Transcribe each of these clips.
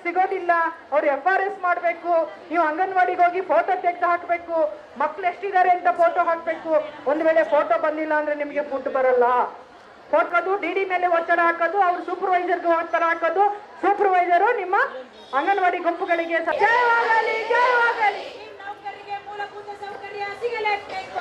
ಸಿಗೋದಿಲ್ಲ, ಅವ್ರು FRS ಮಾಡಬೇಕು, ನೀವು ಅಂಗನವಾಡಿಗೆ ಹೋಗಿ ಫೋಟೋ ತೆಗೆದು ಹಾಕಬೇಕು, ಮಕ್ಳು ಎಷ್ಟಿದ್ದಾರೆ ಅಂತ ಫೋಟೋ ಹಾಕಬೇಕು. ಒಂದು ವೇಳೆ ಫೋಟೋ ಬಂದಿಲ್ಲ ಅಂದ್ರೆ ನಿಮಗೆ ಫುಡ್ ಬರಲ್ಲ. ಫೋಟೋದು DD ಮೇಲೆ ಒತ್ತಡ ಹಾಕೋದು, ಅವ್ರು ಸೂಪರ್ವೈಸರ್ಗೆ ಒತ್ತಡ ಹಾಕೋದು, ಸೂಪರ್ವೈಸರು ನಿಮ್ಮ ಅಂಗನವಾಡಿ ಗುಂಪುಗಳಿಗೆ ಜಯವಾಗಲಿ ಜಯವಾಗಲಿ. ಮೂಲಭೂತ ಸೌಕರ್ಯ ಸಿಗಲೇಬೇಕು,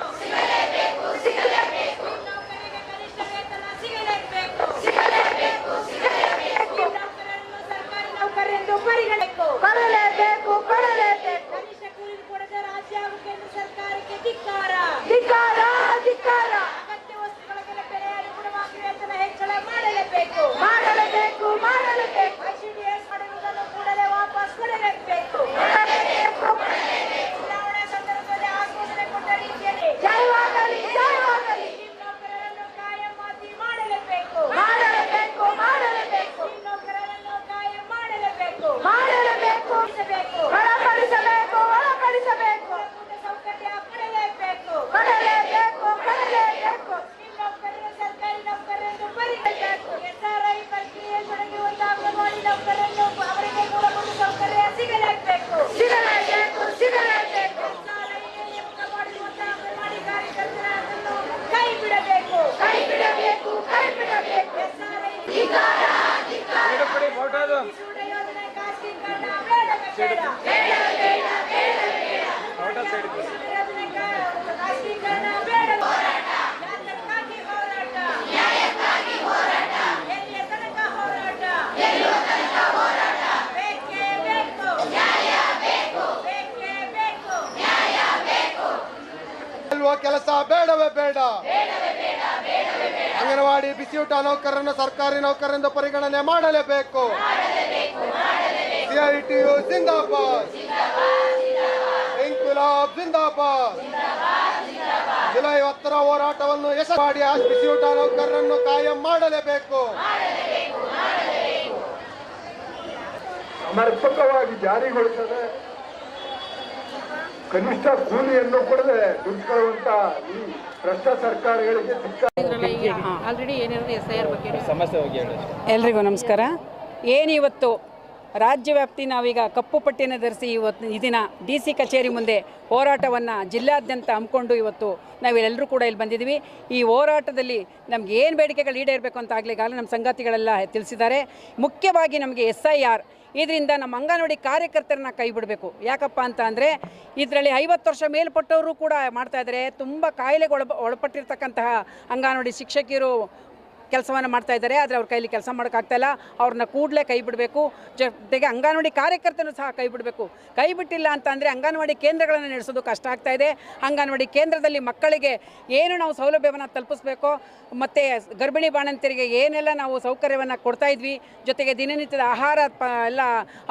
ಸರ್ಕಾರಿ ನೌಕರರೆಂದು ಪರಿಗಣಿಸಬೇಕು, ಕೊಡಲೇಬೇಕು ಕೊಡಲೇಬೇಕು. ಕನಿಷ್ಠ ಕೂಲಿ ಕೊಡದ ರಾಜ್ಯ ಹಾಗೂ ಕೇಂದ್ರ ಸರ್ಕಾರಕ್ಕೆ ಧಿಕ್ಕಾರ ಧಿಕ್ಕಾರ ಧಿಕ್ಕಾರ. ಅಗತ್ಯ ವಸ್ತುಗಳ ಬೆಲೆ ಅನುಗುಣವಾಗಿ ವೇತನ ಹೆಚ್ಚಳ ಮಾಡಲೇಬೇಕು ಮಾಡಲೇಬೇಕು ಮಾಡಲೇಬೇಕು. ICDS ಮಾಡುವುದನ್ನು ಕೂಡಲೇ ವಾಪಸ್ ಕೊಡಲೇಬೇಕು. ಚುನಾವಣೆ ಸಂದರ್ಭದಲ್ಲಿ ಆಶ್ವಾಸನೆ ಕೊಟ್ಟ ರೀತಿಯಲ್ಲಿ ಜಯವಾಗಲಿ ಜಯವಾಗಲಿ. ನೌಕರರನ್ನು ಕಾಯಂ ಮಾಡಲೇಬೇಕು ಮಾಡಲೇಬೇಕು ಮಾಡಲೇಬೇಕು ನೌಕರರನ್ನು ಕಾಯಂ ಮಾಡಲೇಬೇಕು ಮಾಡಲೇಬೇಕು. ಒಳಪಡಿಸಬೇಕು ಒಳಪಡಿಸಬೇಕು. ಮೂಲಭೂತ ಸೌಕರ್ಯ ಪಡೆಯಲೇಬೇಕು ಕೊಡಲೇಬೇಕು ಕೊಡಲೇಬೇಕು. ನೌಕರರು ಸರ್ಕಾರಿ ನೌಕರರೆಂದು ಪರಿಗಣಿಸಬೇಕು. SRI ಪ್ರಕ್ರಿಯೆ ತೊಡಗಿರುವಂತ ಅಂಗನವಾಡಿ ನೌಕರರನ್ನು ಅವರಿಗೆ ಮೂಲಭೂತ ಸೌಕರ್ಯ ಸಿಗಲೇಬೇಕು ಸಿಗಲೇಬೇಕು ಸಿಗಲೇಬೇಕು. SRI ನೇಮಕ ಮಾಡಿರುವಂತ ಅಂಗನವಾಡಿ ಕಾರ್ಯಕರ್ತರನ್ನು ಕೈ ಬಿಡಬೇಕು ಕೈ ಬಿಡಬೇಕು ಕೈ ಬಿಡಬೇಕು. SRI ಧಿಕ್ಕಾರ ಧಿಕ್ಕಾರ. ಬಿಸಿಯೂಟ ಯೋಜನೆ ಖಾಸಗೀಕರಣ ಬೇಡವೇ ಬೇಡ ಯೋಜನೆ ಖಾಸಗೀಕರಣ ಬೇಡ. ನ್ಯಾಯಕ್ಕಾಗಿ ಹೋರಾಟ ಎಲ್ಲಿಯ ತನಕ ಹೋರಾಟ ಬೇಕೇ ಬೇಕು ಬೇಕೇ ಬೇಕು ಅಲ್ವಾ ಕೆಲಸ ಬೇಡವೇ ಬೇಡ. ಅಂಗನವಾಡಿ ಬಿಸಿಯೂಟ ನೌಕರರನ್ನು ಸರ್ಕಾರಿ ನೌಕರರೆಂದು ಪರಿಗಣನೆ ಮಾಡಲೇಬೇಕು. CITU ಜಿಂದಾಬಾದ್, ಇಂಕ್ವಿಲಾಬ್ ಜಿಂದಾಬಾದ್. ಜುಲೈ 10ರ ಹೋರಾಟವನ್ನು ಯಶಸ್ವಿ ಮಾಡಿ ಬಿಸಿಯೂಟ ನೌಕರರನ್ನು ಕಾಯಂ ಮಾಡಲೇಬೇಕು. ಸಮರ್ಪಕವಾಗಿ ಜಾರಿಗೊಳಿಸದೆ ಕನಿಷ್ಠ ಕೂಲಿಯನ್ನು ಕೊಡದೆ ದುಡ್ಡುಕೊಳ್ಳುವಂತ ಈ ಭ್ರಷ್ಟ ಸರ್ಕಾರಗಳಿಗೆ ಆಲ್ರೆಡಿ ಏನಿರೋದು SIR ಬಗ್ಗೆ ಸಮಸ್ಯೆ ಬಗ್ಗೆ ಹೇಳಿ. ಎಲ್ರಿಗೂ ನಮಸ್ಕಾರ. ಏನಿವತ್ತು ರಾಜ್ಯ ವ್ಯಾಪ್ತಿ ನಾವೀಗ ಕಪ್ಪು ಪಟ್ಟಿಯನ್ನು ಧರಿಸಿ ಇವತ್ತು ಈ ದಿನ DC ಕಚೇರಿ ಮುಂದೆ ಹೋರಾಟವನ್ನು ಜಿಲ್ಲಾದ್ಯಂತ ಹಮ್ಮಿಕೊಂಡು ಇವತ್ತು ನಾವೆಲ್ಲರೂ ಕೂಡ ಇಲ್ಲಿ ಬಂದಿದ್ದೀವಿ. ಈ ಹೋರಾಟದಲ್ಲಿ ನಮ್ಗೆ ಏನು ಬೇಡಿಕೆಗಳು ಈಡೇರಬೇಕು ಅಂತ ಆಗಲಿಗಾಗಲೇ ನಮ್ಮ ಸಂಗಾತಿಗಳೆಲ್ಲ ತಿಳಿಸಿದ್ದಾರೆ. ಮುಖ್ಯವಾಗಿ ನಮಗೆ SIR ಇದರಿಂದ ನಮ್ಮ ಅಂಗನವಾಡಿ ಕಾರ್ಯಕರ್ತರನ್ನ ಕೈ ಬಿಡಬೇಕು. ಯಾಕಪ್ಪ ಅಂತ ಅಂದರೆ ಇದರಲ್ಲಿ 50 ವರ್ಷ ಮೇಲ್ಪಟ್ಟವರು ಕೂಡ ಮಾಡ್ತಾಯಿದ್ದಾರೆ. ತುಂಬ ಕಾಯಿಲೆಗೆ ಒಳಪಟ್ಟಿರ್ತಕ್ಕಂತಹ ಅಂಗನವಾಡಿ ಶಿಕ್ಷಕಿಯರು ಕೆಲಸವನ್ನು ಮಾಡ್ತಾ ಇದ್ದಾರೆ. ಆದರೆ ಅವ್ರ ಕೈಲಿ ಕೆಲಸ ಮಾಡೋಕ್ಕಾಗ್ತಾಯಿಲ್ಲ. ಅವ್ರನ್ನ ಕೂಡಲೇ ಕೈ ಬಿಡಬೇಕು. ಜೊತೆಗೆ ಅಂಗನವಾಡಿ ಕಾರ್ಯಕರ್ತರು ಸಹ ಕೈ ಬಿಡಬೇಕು. ಕೈ ಬಿಟ್ಟಿಲ್ಲ ಅಂತಂದರೆ ಅಂಗನವಾಡಿ ಕೇಂದ್ರಗಳನ್ನು ನಡೆಸೋದು ಕಷ್ಟ ಆಗ್ತಾಯಿದೆ. ಅಂಗನವಾಡಿ ಕೇಂದ್ರದಲ್ಲಿ ಮಕ್ಕಳಿಗೆ ಏನು ನಾವು ಸೌಲಭ್ಯವನ್ನು ತಲುಪಿಸ್ಬೇಕೋ ಮತ್ತು ಗರ್ಭಿಣಿ ಬಾಣಂತಿಯರಿಗೆ ಏನೆಲ್ಲ ನಾವು ಸೌಕರ್ಯವನ್ನು ಕೊಡ್ತಾಯಿದ್ವಿ, ಜೊತೆಗೆ ದಿನನಿತ್ಯದ ಆಹಾರ ಎಲ್ಲ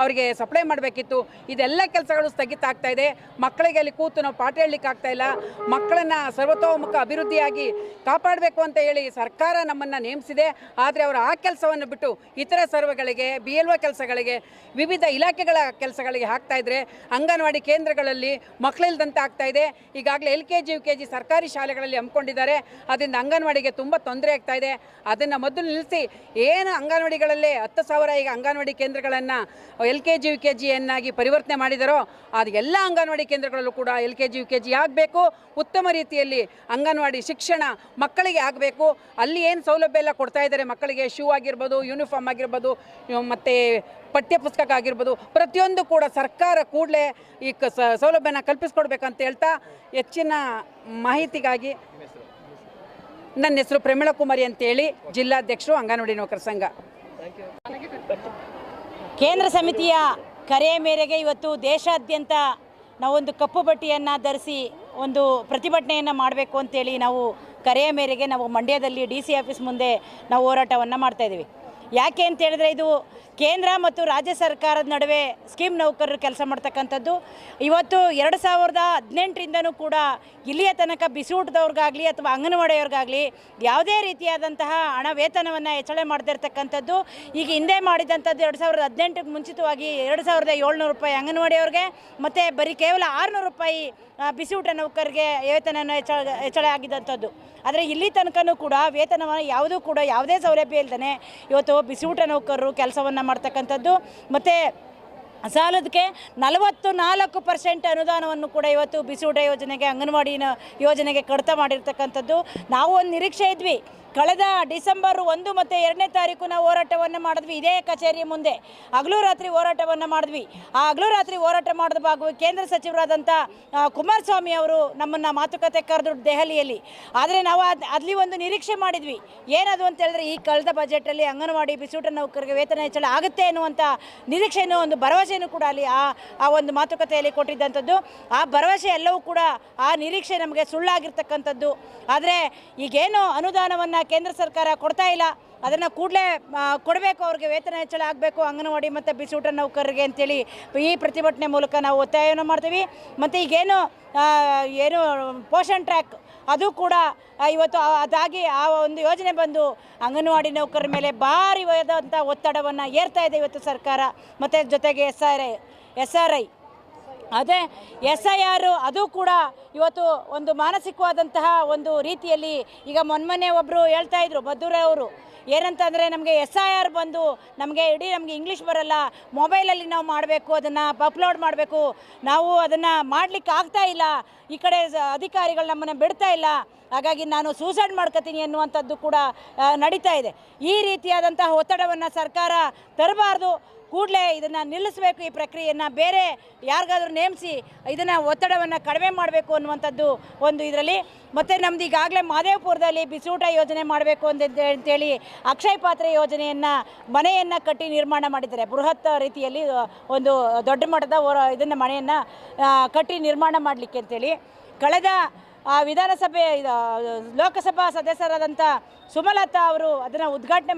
ಅವರಿಗೆ ಸಪ್ಲೈ ಮಾಡಬೇಕಿತ್ತು. ಇದೆಲ್ಲ ಕೆಲಸಗಳು ಸ್ಥಗಿತ ಆಗ್ತಾಯಿದೆ. ಮಕ್ಕಳಿಗೆ ಅಲ್ಲಿ ಕೂತು ನಾವು ಪಾಠ ಹೇಳಲಿಕ್ಕೆ ಆಗ್ತಾಯಿಲ್ಲ. ಮಕ್ಕಳನ್ನು ಸರ್ವತೋಮುಖ ಅಭಿವೃದ್ಧಿಯಾಗಿ ಕಾಪಾಡಬೇಕು ಅಂತ ಹೇಳಿ ಸರ್ಕಾರ ನಮ್ಮನ್ನು ನೇಮಿಸಿದೆ. ಆದರೆ ಅವರು ಆ ಕೆಲಸವನ್ನು ಬಿಟ್ಟು ಇತರ ಸರ್ವೆಗಳಿಗೆ, BLO ಕೆಲಸಗಳಿಗೆ, ವಿವಿಧ ಇಲಾಖೆಗಳ ಕೆಲಸಗಳಿಗೆ ಹಾಕ್ತಾಯಿದ್ರೆ ಅಂಗನವಾಡಿ ಕೇಂದ್ರಗಳಲ್ಲಿ ಮಕ್ಕಳಿಲ್ದಂತೆ ಆಗ್ತಾಯಿದೆ. ಈಗಾಗಲೇ LKG UKG ಸರ್ಕಾರಿ ಶಾಲೆಗಳಲ್ಲಿ ಹಮ್ಮಿಕೊಂಡಿದ್ದಾರೆ. ಅದರಿಂದ ಅಂಗನವಾಡಿಗೆ ತುಂಬ ತೊಂದರೆ ಆಗ್ತಾಯಿದೆ. ಅದನ್ನು ಮೊದಲು ನಿಲ್ಲಿಸಿ ಏನು ಅಂಗನವಾಡಿಗಳಲ್ಲೇ 10,000 ಈಗ ಅಂಗನವಾಡಿ ಕೇಂದ್ರಗಳನ್ನು LKG UKG ಯನ್ನಾಗಿ ಪರಿವರ್ತನೆ ಮಾಡಿದಾರೋ ಅದು ಎಲ್ಲ ಅಂಗನವಾಡಿ ಕೇಂದ್ರಗಳಲ್ಲೂ ಕೂಡ LKG UKG ಆಗಬೇಕು. ಉತ್ತಮ ರೀತಿಯಲ್ಲಿ ಅಂಗನವಾಡಿ ಶಿಕ್ಷಣ ಮಕ್ಕಳಿಗೆ ಆಗಬೇಕು. ಅಲ್ಲಿ ಏನು ಸೌಲಭ್ಯ ಎಲ್ಲ ಕೊಡ್ತಾ ಇದ್ದಾರೆ ಮಕ್ಕಳಿಗೆ, ಶೂ ಆಗಿರ್ಬೋದು, ಯೂನಿಫಾರ್ಮ್ ಆಗಿರ್ಬೋದು, ಮತ್ತು ಪಠ್ಯಪುಸ್ತಕ ಆಗಿರ್ಬೋದು, ಪ್ರತಿಯೊಂದು ಕೂಡ ಸರ್ಕಾರ ಕೂಡಲೇ ಈ ಸೌಲಭ್ಯನ ಕಲ್ಪಿಸ್ಕೊಡ್ಬೇಕಂತ ಹೇಳ್ತಾ ಹೆಚ್ಚಿನ ಮಾಹಿತಿಗಾಗಿ ನನ್ನ ಹೆಸರು ಪ್ರಮೀಳಾ ಕುಮಾರಿ ಅಂತೇಳಿ, ಜಿಲ್ಲಾಧ್ಯಕ್ಷರು ಅಂಗನವಾಡಿ ನೌಕರ ಸಂಘ. ಕೇಂದ್ರ ಸಮಿತಿಯ ಕರೆಯ ಮೇರೆಗೆ ಇವತ್ತು ದೇಶಾದ್ಯಂತ ನಾವೊಂದು ಕಪ್ಪು ಬಟ್ಟೆಯನ್ನು ಧರಿಸಿ ಒಂದು ಪ್ರತಿಭಟನೆಯನ್ನು ಮಾಡಬೇಕು ಅಂತೇಳಿ ನಾವು ಕರೆಯ ಮೇರೆಗೆ ನಾವು ಮಂಡ್ಯದಲ್ಲಿ DC ಆಫೀಸ್ ಮುಂದೆ ನಾವು ಹೋರಾಟವನ್ನು ಮಾಡ್ತಾಯಿದ್ದೀವಿ. ಯಾಕೆ ಅಂತ ಹೇಳಿದ್ರೆ ಇದು ಕೇಂದ್ರ ಮತ್ತು ರಾಜ್ಯ ಸರ್ಕಾರದ ನಡುವೆ ಸ್ಕೀಮ್ ನೌಕರರು ಕೆಲಸ ಮಾಡ್ತಕ್ಕಂಥದ್ದು. ಇವತ್ತು 2018ರಿಂದನೂ ಕೂಡ ಇಲ್ಲಿಯ ತನಕ ಬಿಸಿಯೂಟದವ್ರಿಗಾಗಲಿ ಅಥವಾ ಅಂಗನವಾಡಿಯವ್ರಿಗಾಗಲಿ ಯಾವುದೇ ರೀತಿಯಾದಂತಹ ಹಣ ವೇತನವನ್ನು ಹೆಚ್ಚಳ ಮಾಡದಿರ್ತಕ್ಕಂಥದ್ದು. ಈಗ ಹಿಂದೆ ಮಾಡಿದಂಥದ್ದು 2018ಕ್ಕೆ ಮುಂಚಿತವಾಗಿ 2,700 ರೂಪಾಯಿ ಅಂಗನವಾಡಿಯವ್ರಿಗೆ ಮತ್ತು ಬರೀ ಕೇವಲ 600 ರೂಪಾಯಿ ಬಿಸಿಯೂಟ ನೌಕರಿಗೆ ವೇತನ ಹೆಚ್ಚಳ ಆಗಿದ್ದಂಥದ್ದು. ಆದರೆ ಇಲ್ಲಿ ತನಕನೂ ಕೂಡ ವೇತನವನ್ನು ಯಾವುದೂ ಕೂಡ ಯಾವುದೇ ಸೌಲಭ್ಯ ಇಲ್ಲದೇ ಇವತ್ತು ಬಿಸಿಯೂಟ ನೌಕರರು ಕೆಲಸವನ್ನು ಮಾಡ್ತಕ್ಕಂಥದ್ದು. ಮತ್ತು ಸಾಲದಕ್ಕೆ 44% ಅನುದಾನವನ್ನು ಕೂಡ ಇವತ್ತು ಬಿಸಿ ಊಟ ಯೋಜನೆಗೆ, ಅಂಗನವಾಡಿನ ಯೋಜನೆಗೆ ಕಡಿತ ಮಾಡಿರ್ತಕ್ಕಂಥದ್ದು. ನಾವು ಒಂದು ನಿರೀಕ್ಷೆ ಇದ್ವಿ. ಕಳೆದ ಡಿಸೆಂಬರ್ 1 ಮತ್ತು 2ನೇ ತಾರೀಕು ನಾವು ಹೋರಾಟವನ್ನು ಮಾಡಿದ್ವಿ ಇದೇ ಕಚೇರಿಯ ಮುಂದೆ. ಹಗಲು ರಾತ್ರಿ ಹೋರಾಟವನ್ನು ಮಾಡಿದ್ವಿ. ಆ ಹಗಲು ರಾತ್ರಿ ಹೋರಾಟ ಮಾಡಿದ ಭಾಗವಾಗಿ ಕೇಂದ್ರ ಸಚಿವರಾದಂಥ ಕುಮಾರಸ್ವಾಮಿ ಅವರು ನಮ್ಮನ್ನು ಮಾತುಕತೆ ಕರೆದ್ರು ದೆಹಲಿಯಲ್ಲಿ. ಆದರೆ ನಾವು ಅಲ್ಲಿ ಒಂದು ನಿರೀಕ್ಷೆ ಮಾಡಿದ್ವಿ. ಏನದು ಅಂತ ಹೇಳಿದ್ರೆ, ಈ ಕಳೆದ ಬಜೆಟಲ್ಲಿ ಅಂಗನವಾಡಿ ಬಿಸಿಯೂಟ ನೌಕರರಿಗೆ ವೇತನ ಹೆಚ್ಚಳ ಆಗುತ್ತೆ ಅನ್ನುವಂಥ ನಿರೀಕ್ಷೆಯೂ, ಒಂದು ಭರವಸೆಯೂ ಕೂಡ ಅಲ್ಲಿ ಆ ಒಂದು ಮಾತುಕತೆಯಲ್ಲಿ ಕೊಟ್ಟಿದ್ದಂಥದ್ದು. ಆ ಭರವಸೆ ಎಲ್ಲವೂ ಕೂಡ, ಆ ನಿರೀಕ್ಷೆ ನಮಗೆ ಸುಳ್ಳಾಗಿರ್ತಕ್ಕಂಥದ್ದು. ಆದರೆ ಈಗೇನು ಅನುದಾನವನ್ನು ಕೇಂದ್ರ ಸರ್ಕಾರ ಕೊಡ್ತಾ ಇಲ್ಲ, ಅದನ್ನು ಕೂಡಲೇ ಕೊಡಬೇಕು, ಅವ್ರಿಗೆ ವೇತನ ಹೆಚ್ಚಳ ಆಗಬೇಕು ಅಂಗನವಾಡಿ ಮತ್ತು ಬಿಸಿಯೂಟ ನೌಕರರಿಗೆ ಅಂತೇಳಿ ಈ ಪ್ರತಿಭಟನೆ ಮೂಲಕ ನಾವು ಒತ್ತಾಯವನ್ನು ಮಾಡ್ತೀವಿ. ಮತ್ತು ಈಗೇನು ಪೋಷಣ್ ಟ್ರ್ಯಾಕ್ ಅದು ಕೂಡ ಇವತ್ತು ಅದಾಗಿ ಆ ಒಂದು ಯೋಜನೆ ಬಂದು ಅಂಗನವಾಡಿ ನೌಕರರ ಮೇಲೆ ಭಾರಿಯಾದಂಥ ಒತ್ತಡವನ್ನು ಏರ್ತಾ ಇದೆ ಇವತ್ತು ಸರ್ಕಾರ. ಮತ್ತು ಜೊತೆಗೆ SRI ಅದೇ SIR ಅದು ಕೂಡ ಇವತ್ತು ಒಂದು ಮಾನಸಿಕವಾದಂತಹ ಒಂದು ರೀತಿಯಲ್ಲಿ, ಈಗ ಮೊನ್ನೆ ಒಬ್ಬರು ಹೇಳ್ತಾ ಇದ್ರು ಮದ್ದೂರೆ ಅವರು, ಏನಂತಂದರೆ ನಮಗೆ SIR ಬಂದು ನಮಗೆ ಇಂಗ್ಲೀಷ್ ಬರಲ್ಲ, ಮೊಬೈಲಲ್ಲಿ ನಾವು ಮಾಡಬೇಕು, ಅದನ್ನು ಅಪ್ಲೋಡ್ ಮಾಡಬೇಕು, ನಾವು ಅದನ್ನು ಮಾಡಲಿಕ್ಕೆ ಆಗ್ತಾ ಇಲ್ಲ, ಈ ಕಡೆ ಅಧಿಕಾರಿಗಳು ನಮ್ಮನ್ನು ಬಿಡ್ತಾ ಇಲ್ಲ, ಹಾಗಾಗಿ ನಾನು ಸೂಸೈಡ್ ಮಾಡ್ಕೋತೀನಿ ಅನ್ನುವಂಥದ್ದು ಕೂಡ ನಡೀತಾ ಇದೆ. ಈ ರೀತಿಯಾದಂತಹ ಒತ್ತಡವನ್ನು ಸರ್ಕಾರ ತರಬಾರ್ದು. ಕೂಡಲೇ ಇದನ್ನು ನಿಲ್ಲಿಸಬೇಕು, ಈ ಪ್ರಕ್ರಿಯೆಯನ್ನು ಬೇರೆ ಯಾರಿಗಾದ್ರೂ ನೇಮಿಸಿ ಇದನ್ನು ಒತ್ತಡವನ್ನು ಕಡಿಮೆ ಮಾಡಬೇಕು ಅನ್ನುವಂಥದ್ದು ಒಂದು ಇದರಲ್ಲಿ. ಮತ್ತು ನಮ್ದು ಈಗಾಗಲೇ ಮಹದೇವಪುರದಲ್ಲಿ ಬಿಸಿಯೂಟ ಯೋಜನೆ ಮಾಡಬೇಕು ಅಂತೇಳಿ ಅಕ್ಷಯ ಪಾತ್ರೆ ಯೋಜನೆಯನ್ನು ಮನೆಯನ್ನು ಕಟ್ಟಿ ನಿರ್ಮಾಣ ಮಾಡಿದ್ದಾರೆ. ಬೃಹತ್ ರೀತಿಯಲ್ಲಿ ಒಂದು ದೊಡ್ಡ ಮಟ್ಟದ ಇದನ್ನು ಮನೆಯನ್ನು ಕಟ್ಟಿ ನಿರ್ಮಾಣ ಮಾಡಲಿಕ್ಕೆ ಅಂತೇಳಿ ಕಳೆದ ವಿಧಾನಸಭೆ ಲೋಕಸಭಾ ಸದಸ್ಯರಾದಂಥ ಸುಮಲತಾ ಅವರು ಅದನ್ನು ಉದ್ಘಾಟನೆ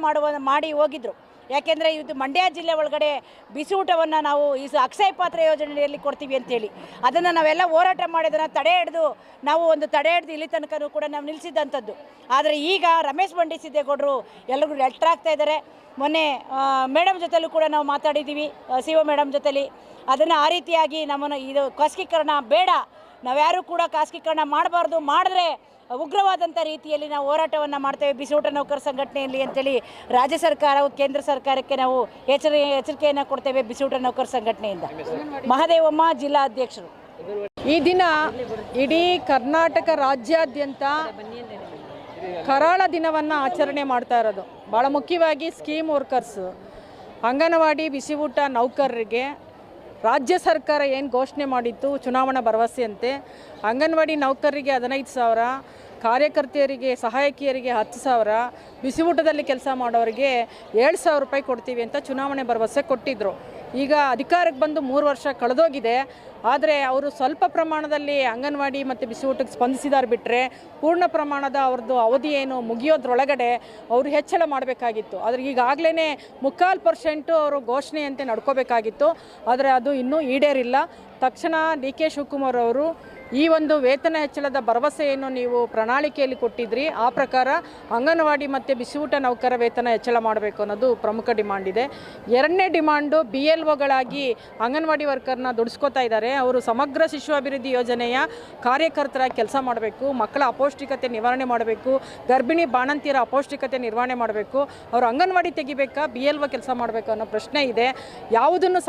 ಮಾಡಿ ಹೋಗಿದ್ದರು. ಯಾಕೆಂದರೆ ಇದು ಮಂಡ್ಯ ಜಿಲ್ಲೆ ಒಳಗಡೆ ಬಿಸಿಯೂಟವನ್ನು ನಾವು ಈ ಅಕ್ಷಯ ಪಾತ್ರೆ ಯೋಜನೆಯಲ್ಲಿ ಕೊಡ್ತೀವಿ ಅಂತೇಳಿ ಅದನ್ನು ನಾವೆಲ್ಲ ಹೋರಾಟ ಮಾಡಿ ಅದನ್ನು ತಡೆ ಹಿಡಿದು ಇಲ್ಲಿ ತನಕನೂ ಕೂಡ ನಾವು ನಿಲ್ಲಿಸಿದ್ದಂಥದ್ದು. ಆದರೆ ಈಗ ರಮೇಶ್ ಬಂಡಿ ಸಿದ್ದೇಗೌಡರು ಎಲ್ಲರಿಗೂ ಲೆಟ್ರಾಗ್ತಾ ಇದ್ದಾರೆ. ಮೊನ್ನೆ ಮೇಡಮ್ ಜೊತೆಲೂ ಕೂಡ ನಾವು ಮಾತಾಡಿದ್ದೀವಿ, CO ಮೇಡಮ್ ಜೊತೆಲಿ. ಅದನ್ನು ಆ ರೀತಿಯಾಗಿ ನಮ್ಮನ್ನು ಇದು ಖಾಸಗೀಕರಣ ಬೇಡ, ನಾವ್ಯಾರೂ ಕೂಡ ಖಾಸಗೀಕರಣ ಮಾಡಬಾರ್ದು, ಮಾಡಿದ್ರೆ ಉಗ್ರವಾದಂಥ ರೀತಿಯಲ್ಲಿ ನಾವು ಹೋರಾಟವನ್ನು ಮಾಡ್ತೇವೆ ಬಿಸಿಯೂಟ ನೌಕರ ಸಂಘಟನೆಯಲ್ಲಿ ಅಂತೇಳಿ ರಾಜ್ಯ ಸರ್ಕಾರವು ಕೇಂದ್ರ ಸರ್ಕಾರಕ್ಕೆ ನಾವು ಎಚ್ಚರಿಕೆಯನ್ನು ಕೊಡ್ತೇವೆ. ಬಿಸಿಯೂಟ ನೌಕರ ಸಂಘಟನೆಯಿಂದ ಮಹದೇವಮ್ಮ ಜಿಲ್ಲಾ ಅಧ್ಯಕ್ಷರು. ಈ ದಿನ ಇಡೀ ಕರ್ನಾಟಕ ರಾಜ್ಯಾದ್ಯಂತ ಕರಾಳ ದಿನವನ್ನು ಆಚರಣೆ ಮಾಡ್ತಾ ಇರೋದು. ಭಾಳ ಮುಖ್ಯವಾಗಿ ಸ್ಕೀಮ್ ವರ್ಕರ್ಸ್, ಅಂಗನವಾಡಿ ಬಿಸಿಯೂಟ ನೌಕರರಿಗೆ ರಾಜ್ಯ ಸರ್ಕಾರ ಏನು ಘೋಷಣೆ ಮಾಡಿತ್ತು ಚುನಾವಣಾ ಭರವಸೆಯಂತೆ ಅಂಗನವಾಡಿ ನೌಕರರಿಗೆ 15,000, ಕಾರ್ಯಕರ್ತೆಯರಿಗೆ ಸಹಾಯಕಿಯರಿಗೆ 10,000, ಬಿಸಿಯೂಟದಲ್ಲಿ ಕೆಲಸ ಮಾಡೋರಿಗೆ 7,000 ರೂಪಾಯಿ ಕೊಡ್ತೀವಿ ಅಂತ ಚುನಾವಣೆ ಭರವಸೆ ಕೊಟ್ಟಿದ್ದರು. ಈಗ ಅಧಿಕಾರಕ್ಕೆ ಬಂದು 3 ವರ್ಷ ಕಳೆದೋಗಿದೆ. ಆದರೆ ಅವರು ಸ್ವಲ್ಪ ಪ್ರಮಾಣದಲ್ಲಿ ಅಂಗನವಾಡಿ ಮತ್ತು ಬಿಸಿಯೂಟಕ್ಕೆ ಸ್ಪಂದಿಸಿದಾರೆ ಬಿಟ್ಟರೆ ಪೂರ್ಣ ಪ್ರಮಾಣದ ಅವ್ರದ್ದು ಅವಧಿ ಏನು ಮುಗಿಯೋದ್ರೊಳಗಡೆ ಅವರು ಹೆಚ್ಚಳ ಮಾಡಬೇಕಾಗಿತ್ತು. ಆದರೆ ಈಗಾಗಲೇ 3/4% ಅವರು ಘೋಷಣೆಯಂತೆ ನಡ್ಕೋಬೇಕಾಗಿತ್ತು. ಆದರೆ ಅದು ಇನ್ನೂ ಈಡೇರಿಲ್ಲ. ತಕ್ಷಣ DK ಶಿವಕುಮಾರ್ ಅವರು ಈ ಒಂದು ವೇತನ ಹೆಚ್ಚಳದ ಭರವಸೆಯನ್ನು ನೀವು ಪ್ರಣಾಳಿಕೆಯಲ್ಲಿ ಕೊಟ್ಟಿದ್ರಿ, ಆ ಪ್ರಕಾರ ಅಂಗನವಾಡಿ ಮತ್ತು ಬಿಸಿಯೂಟ ನೌಕರ ವೇತನ ಹೆಚ್ಚಳ ಮಾಡಬೇಕು ಅನ್ನೋದು ಪ್ರಮುಖ ಡಿಮಾಂಡ್ ಇದೆ. 2ನೇ ಡಿಮಾಂಡು BLOಗಳಾಗಿ ಅಂಗನವಾಡಿ ವರ್ಕರ್ನ ದುಡಿಸ್ಕೋತಾ ಇದ್ದಾರೆ. ಅವರು ಸಮಗ್ರ ಶಿಶು ಅಭಿವೃದ್ಧಿ ಯೋಜನೆಯ ಕಾರ್ಯಕರ್ತರಾಗಿ ಕೆಲಸ ಮಾಡಬೇಕು, ಮಕ್ಕಳ ಅಪೌಷ್ಟಿಕತೆ ನಿವಾರಣೆ ಮಾಡಬೇಕು, ಗರ್ಭಿಣಿ ಬಾಣಂತಿಯರ ಅಪೌಷ್ಟಿಕತೆ ನಿರ್ವಹಣೆ ಮಾಡಬೇಕು. ಅವರು ಅಂಗನವಾಡಿ ತೆಗಿಬೇಕಾ BLO ಕೆಲಸ ಮಾಡಬೇಕು ಅನ್ನೋ ಪ್ರಶ್ನೆ ಇದೆ. ಯಾವುದನ್ನು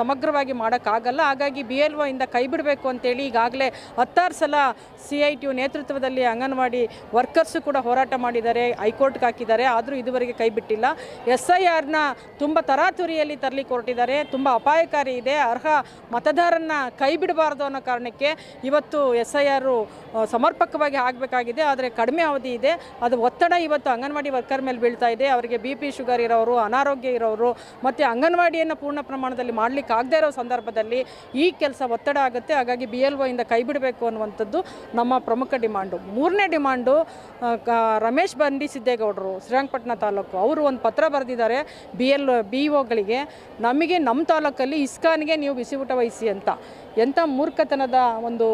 ಸಮಗ್ರವಾಗಿ ಮಾಡೋಕ್ಕಾಗಲ್ಲ. ಹಾಗಾಗಿ BLO ಇಂದ ಕೈ ಬಿಡಬೇಕು ಅಂತೇಳಿ ಈಗಾಗಲೇ 16 ಸಲ CITU ನೇತೃತ್ವದಲ್ಲಿ ಅಂಗನವಾಡಿ ವರ್ಕರ್ಸು ಕೂಡ ಹೋರಾಟ ಮಾಡಿದ್ದಾರೆ, ಹೈಕೋರ್ಟ್ಗೆ ಹಾಕಿದ್ದಾರೆ. ಆದರೂ ಇದುವರೆಗೆ ಕೈ ಬಿಟ್ಟಿಲ್ಲ. SIRನ ತುಂಬ ತರಾತುರಿಯಲ್ಲಿ ತರಲಿಕ್ಕೆ ಹೊರಟಿದ್ದಾರೆ, ತುಂಬ ಅಪಾಯಕಾರಿ ಇದೆ. ಅರ್ಹ ಮತದಾರನ್ನ ಕೈ ಬಿಡಬಾರ್ದು ಅನ್ನೋ ಕಾರಣಕ್ಕೆ ಇವತ್ತು SIR ಸಮರ್ಪಕವಾಗಿ ಆಗಬೇಕಾಗಿದೆ. ಆದರೆ ಕಡಿಮೆ ಅವಧಿ ಇದೆ. ಅದು ಒತ್ತಡ ಇವತ್ತು ಅಂಗನವಾಡಿ ವರ್ಕರ್ ಮೇಲೆ ಬೀಳ್ತಾ ಇದೆ. ಅವರಿಗೆ BP ಶುಗರ್ ಇರೋರು, ಅನಾರೋಗ್ಯ ಇರೋರು ಮತ್ತು ಅಂಗನವಾಡಿಯನ್ನು ಪೂರ್ಣ ಪ್ರಮಾಣದಲ್ಲಿ ಮಾಡಲಿಕ್ಕೆ ಆಗದೇ ಇರೋ ಸಂದರ್ಭದಲ್ಲಿ ಈ ಕೆಲಸ ಒತ್ತಡ ಆಗುತ್ತೆ. ಹಾಗಾಗಿ BLO ಇಂದ ಕೈ ಬಿಡಬೇಕು ಅನ್ನುವಂಥದ್ದು ನಮ್ಮ ಪ್ರಮುಖ ಡಿಮಾಂಡು. 3ನೇ ಡಿಮಾಂಡು ರಮೇಶ್ ಬಂಡಿ ಸಿದ್ದೇಗೌಡರು ಶ್ರೀರಂಗಪಟ್ಟಣ ತಾಲೂಕು ಅವರು ಒಂದು ಪತ್ರ ಬರೆದಿದ್ದಾರೆ BOಗಳಿಗೆ, ನಮಗೆ ನಮ್ಮ ತಾಲೂಕಲ್ಲಿ ಇಸ್ಕಾನ್ಗೆ ನೀವು ಬಿಸಿಯೂಟ ವಹಿಸಿ ಅಂತ. ಎಂಥ ಮೂರ್ಖತನದ ಒಂದು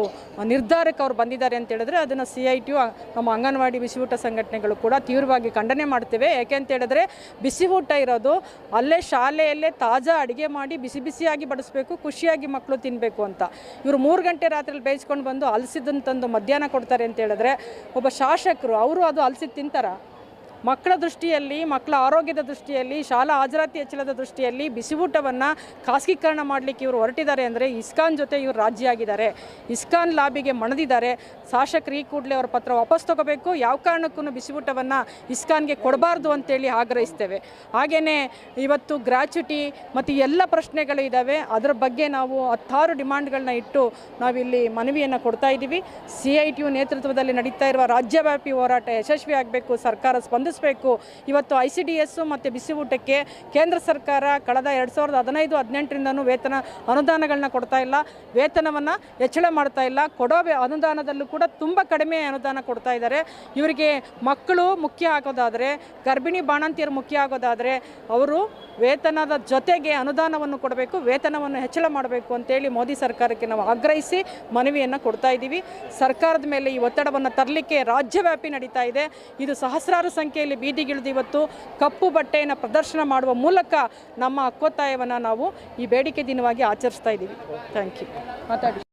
ನಿರ್ಧಾರಕ್ಕೆ ಅವ್ರು ಬಂದಿದ್ದಾರೆ ಅಂತ ಹೇಳಿದ್ರೆ ಅದನ್ನು CITU ನಮ್ಮ ಅಂಗನವಾಡಿ ಬಿಸಿಯೂಟ ಸಂಘಟನೆಗಳು ಕೂಡ ತೀವ್ರವಾಗಿ ಖಂಡನೆ ಮಾಡ್ತೇವೆ. ಯಾಕೆ ಅಂತ ಹೇಳಿದ್ರೆ ಬಿಸಿಯೂಟ ಇರೋದು ಅಲ್ಲೇ ಶಾಲೆಯಲ್ಲೇ ತಾಜಾ ಅಡುಗೆ ಮಾಡಿ ಬಿಸಿ ಬಿಸಿಯಾಗಿ ಬಡಿಸ್ಬೇಕು, ಖುಷಿಯಾಗಿ ಮಕ್ಕಳು ತಿನ್ನಬೇಕು ಅಂತ. ಇವರು 3 ಗಂಟೆ ರಾತ್ರಿಯಲ್ಲಿ ಬೇಯಿಸ್ಕೊಂಡು ಬಂದು ಅಲಸಿದ್ದನ್ನು ತಂದು ಮಧ್ಯಾಹ್ನ ಕೊಡ್ತಾರೆ ಅಂತ ಹೇಳಿದ್ರೆ ಒಬ್ಬ ಶಾಸಕರು ಅವರು ಅದು ಅಲಸಿದ್ದು ತಿಂತಾರ? ಮಕ್ಕಳ ದೃಷ್ಟಿಯಲ್ಲಿ, ಮಕ್ಕಳ ಆರೋಗ್ಯದ ದೃಷ್ಟಿಯಲ್ಲಿ, ಶಾಲಾ ಹಾಜರಾತಿ ಹೆಚ್ಚಳದ ದೃಷ್ಟಿಯಲ್ಲಿ ಬಿಸಿಯೂಟವನ್ನು ಖಾಸಗೀಕರಣ ಮಾಡಲಿಕ್ಕೆ ಇವರು ಹೊರಟಿದ್ದಾರೆ ಅಂದರೆ ಇಸ್ಕಾನ್ ಜೊತೆ ಇವರು ರಾಜಿ ಆಗಿದ್ದಾರೆ, ಇಸ್ಕಾನ್ ಲಾಬಿಗೆ ಮಣಿದಿದ್ದಾರೆ. ಶಾಸಕರು ಈ ಕೂಡಲೇ ಅವರ ಪತ್ರ ವಾಪಸ್ ತಗೋಬೇಕು, ಯಾವ ಕಾರಣಕ್ಕೂ ಬಿಸಿಯೂಟವನ್ನು ಇಸ್ಕಾನ್ಗೆ ಕೊಡಬಾರ್ದು ಅಂತೇಳಿ ಆಗ್ರಹಿಸ್ತೇವೆ. ಹಾಗೆಯೇ ಇವತ್ತು ಗ್ರ್ಯಾಚ್ಯುಟಿ ಮತ್ತು ಎಲ್ಲ ಪ್ರಶ್ನೆಗಳು ಇದ್ದಾವೆ, ಅದರ ಬಗ್ಗೆ ನಾವು 16 ಡಿಮಾಂಡ್ಗಳನ್ನ ಇಟ್ಟು ನಾವಿಲ್ಲಿ ಮನವಿಯನ್ನು ಕೊಡ್ತಾ ಇದ್ದೀವಿ. CITU ನೇತೃತ್ವದಲ್ಲಿ ನಡೀತಾ ಇರುವ ರಾಜ್ಯವ್ಯಾಪಿ ಹೋರಾಟ ಯಶಸ್ವಿ ಆಗಬೇಕು, ಸರ್ಕಾರ ಸ್ಪಂದಿಸಬೇಕು. ಇವತ್ತು ICDS ಮತ್ತು ಬಿಸಿಯೂಟಕ್ಕೆ ಕೇಂದ್ರ ಸರ್ಕಾರ ಕಳೆದ 2015-18ರಿಂದನೂ ವೇತನ ಅನುದಾನಗಳನ್ನ ಕೊಡ್ತಾ ಇಲ್ಲ, ವೇತನವನ್ನು ಹೆಚ್ಚಳ ಮಾಡ್ತಾ ಇಲ್ಲ, ಕೊಡೋ ಅನುದಾನದಲ್ಲೂ ಕೂಡ ತುಂಬ ಕಡಿಮೆ ಅನುದಾನ ಕೊಡ್ತಾ ಇದ್ದಾರೆ. ಇವರಿಗೆ ಮಕ್ಕಳು ಮುಖ್ಯ ಆಗೋದಾದರೆ, ಗರ್ಭಿಣಿ ಬಾಣಂತಿಯರು ಮುಖ್ಯ ಆಗೋದಾದರೆ ಅವರು ವೇತನದ ಜೊತೆಗೆ ಅನುದಾನವನ್ನು ಕೊಡಬೇಕು, ವೇತನವನ್ನು ಹೆಚ್ಚಳ ಮಾಡಬೇಕು ಅಂತೇಳಿ ಮೋದಿ ಸರ್ಕಾರಕ್ಕೆ ನಾವು ಆಗ್ರಹಿಸಿ ಮನವಿಯನ್ನು ಕೊಡ್ತಾ ಇದ್ದೀವಿ. ಸರ್ಕಾರದ ಮೇಲೆ ಈ ಒತ್ತಡವನ್ನು ತರಲಿಕ್ಕೆ ರಾಜ್ಯವ್ಯಾಪಿ ನಡೀತಾ ಇದೆ. ಇದು ಸಹಸ್ರಾರು ಸಂಖ್ಯೆಯಲ್ಲಿ ಬೀದಿಗಿಳಿದು ಇವತ್ತು ಕಪ್ಪು ಬಟ್ಟೆಯನ್ನು ಪ್ರದರ್ಶನ ಮಾಡುವ ಮೂಲಕ ನಮ್ಮ ಹಕ್ಕೊತ್ತಾಯವನ್ನು ನಾವು ಈ ಬೇಡಿಕೆ ದಿನವಾಗಿ ಆಚರಿಸ್ತಾ ಇದ್ದೀವಿ. Thank you. ಮಾತಾಡಿ.